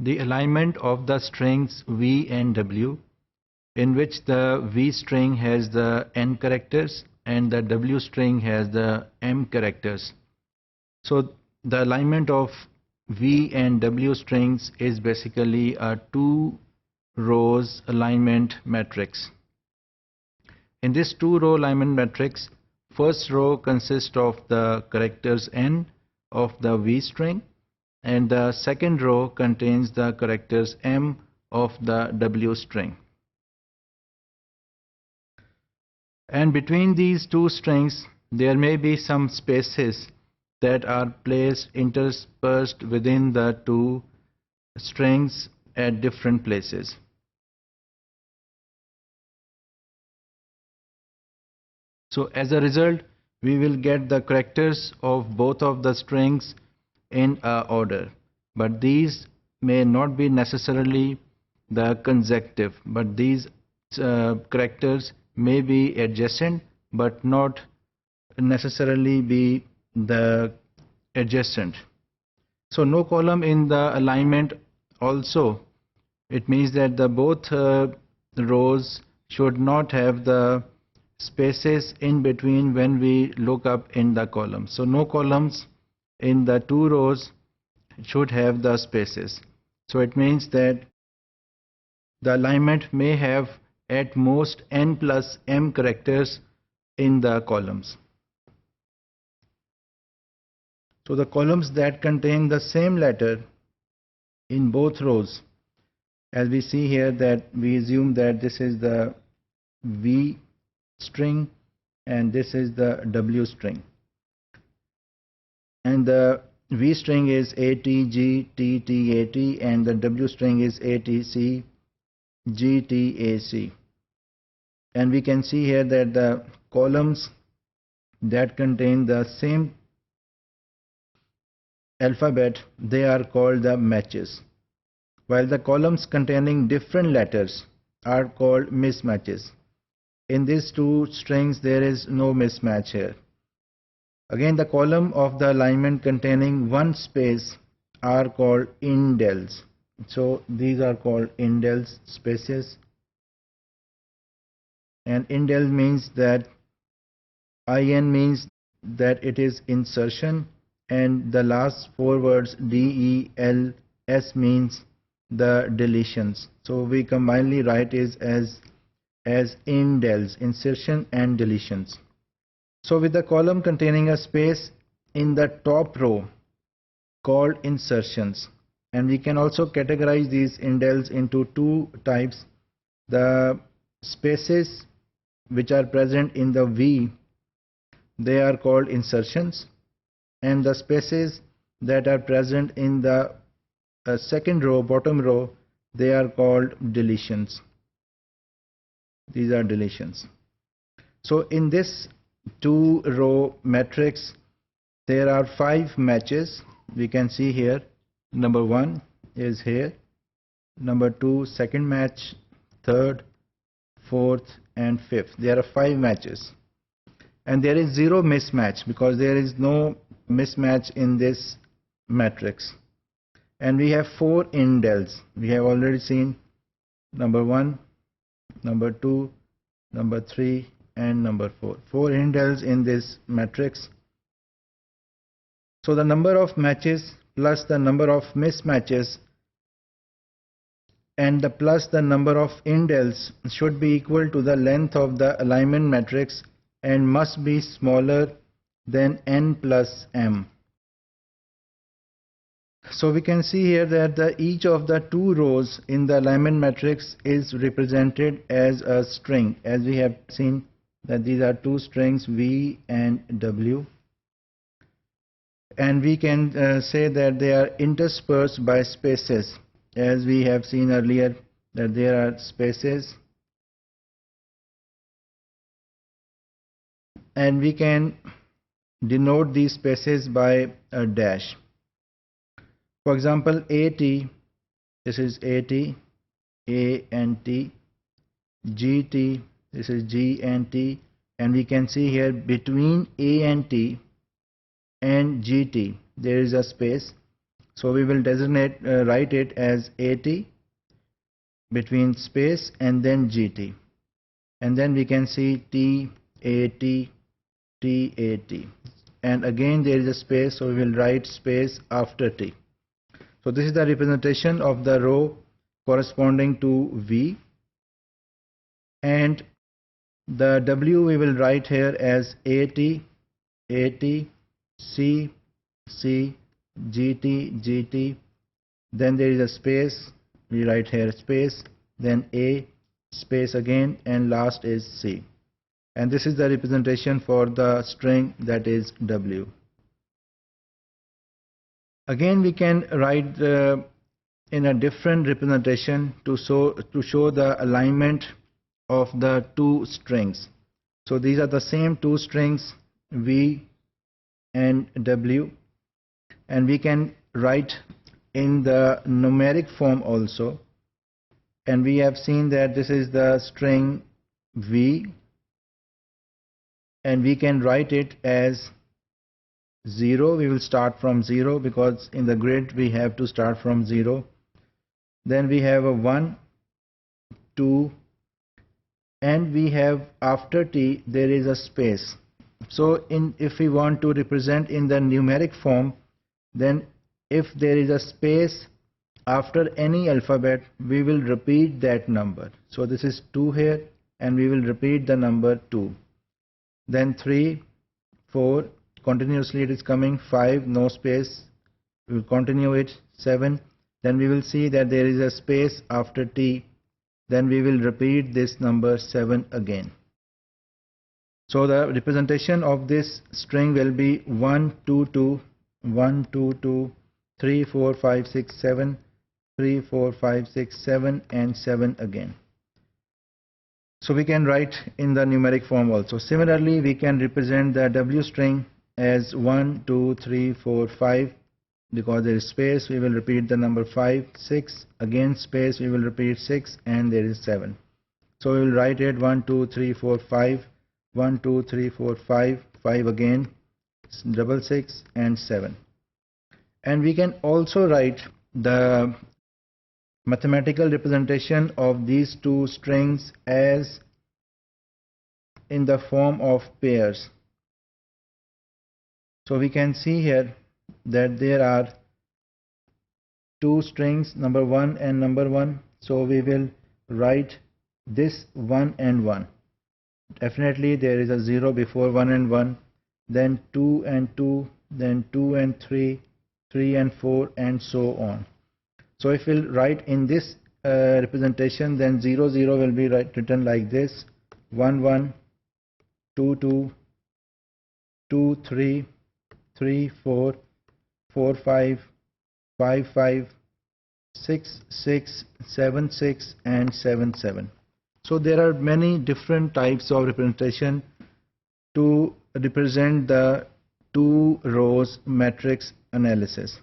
the alignment of the strings V and W, in which the V string has the N characters and the W string has the M characters. So the alignment of V and W strings is basically a 2 rows alignment matrix. In this 2 row alignment matrix, first row consists of the characters N of the V string, and the second row contains the characters M of the W string. And between these two strings there may be some spaces that are placed interspersed within the two strings at different places. So as a result, we will get the characters of both of the strings in order, but these may not be necessarily the consecutive, but these characters may be adjacent but not necessarily be the adjacent. So no column in the alignment also, it means that the both rows should not have the spaces in between when we look up in the column. So no columns in the 2 rows should have the spaces. So it means that the alignment may have at most N plus M characters in the columns. So the columns that contain the same letter in both rows, as we see here, that we assume that this is the V string and this is the W string, and the V string is ATGTTAT and the W string is ATCGTAC, and we can see here that the columns that contain the same alphabet, they are called the matches, while the columns containing different letters are called mismatches. In these two strings there is no mismatch here. Again, the column of the alignment containing one space are called indels. So these are called indels spaces, and indel means that IN means that it is insertion, and the last 4 words DELS means the deletions. So we combinedly write it as indels, insertion and deletions. So with the column containing a space in the top row called insertions, and we can also categorize these indels into 2 types. The spaces which are present in the V, they are called insertions, and the spaces that are present in the second row, bottom row, they are called deletions. These are deletions. So in this 2 row matrix there are 5 matches. We can see here, number 1 is here, number 2 second match, third, fourth and fifth. There are 5 matches, and there is 0 mismatch because there is no mismatch in this matrix. And we have 4 indels. We have already seen number 1, number 2, number 3 and number 4. 4 indels in this matrix. So the number of matches plus the number of mismatches and plus the number of indels should be equal to the length of the alignment matrix and must be smaller than N plus M. So we can see here that each of the 2 rows in the alignment matrix is represented as a string, as we have seen that these are 2 strings V and W, and we can say that they are interspersed by spaces, as we have seen earlier that there are spaces, and we can denote these spaces by a dash. For example, AT, this is AT, A and T, GT, this is G and T, and we can see here between A and T and GT there is a space. So we will write it as AT between space and then GT, and then we can see TAT, TAT, and again there is a space, so we will write space after T. So this is the representation of the row corresponding to V, and the W we will write here as AT, AT, C, C, GT, GT, then there is a space, we write here space, then A, space again, and last is C. And this is the representation for the string, that is W. Again we can write in a different representation to show the alignment of the two strings. So these are the same two strings, V and W, and we can write in the numeric form also, and we have seen that this is the string V, and we can write it as 0. We will start from 0 because in the grid we have to start from 0. Then we have a 1, 2, and we have after T there is a space. So if we want to represent in the numeric form, then if there is a space after any alphabet, we will repeat that number. So this is 2 here, and we will repeat the number 2. Then 3, 4, continuously it is coming. 5, no space, we will continue it. 7, then we will see that there is a space after T, then we will repeat this number 7 again. So the representation of this string will be 1, 2, 2, 1, 2, 2, 3, 4, 5, 6, 7, 3, 4, 5, 6, 7, and 7 again. So we can write in the numeric form also. Similarly, we can represent the W string as 1, 2, 3, 4, 5. Because there is space, we will repeat the number 5, 6, again space, we will repeat 6, and there is 7. So we will write it 1, 2, 3, 4, 5, 1, 2, 3, 4, 5, 5 again, 6, 6, and 7. And we can also write the mathematical representation of these two strings as in the form of pairs. So we can see here that there are two strings, number 1 and number 1. So we will write this 1 and 1. Definitely there is a 0 before 1 and 1, then 2 and 2, then 2 and 3, 3 and 4, and so on. So if we'll write in this representation, then 0, 0 will be written like this: 1, 1, 2, 2, 2, 3, 3, 4, 4, 5, 5, 5, 6, 6, 7, 6, and 7, 7. So there are many different types of representation to represent the two rows matrix analysis.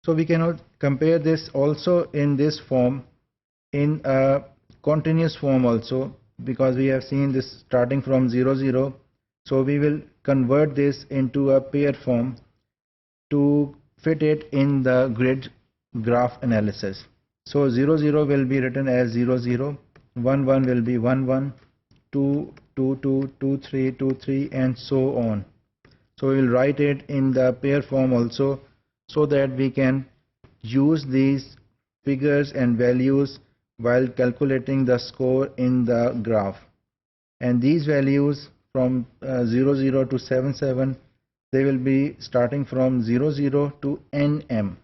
So we cannot compare this also in this form, in a continuous form also, because we have seen this starting from 0, 0. So we will convert this into a pair form to fit it in the grid graph analysis. So 0, 0 will be written as 0, 0, 1, 1 will be 1, 1, 2, 2, 2, 2, 3, 2, 3, and so on. So we will write it in the pair form also, so that we can use these figures and values while calculating the score in the graph. And these values from 0, 0 to 7, 7, they will be starting from 0, 0 to nm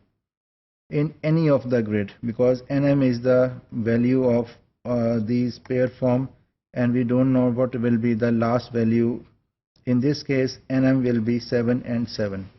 in any of the grid, because nm is the value of these pair form, and we don't know what will be the last value. In this case, nm will be 7 and 7.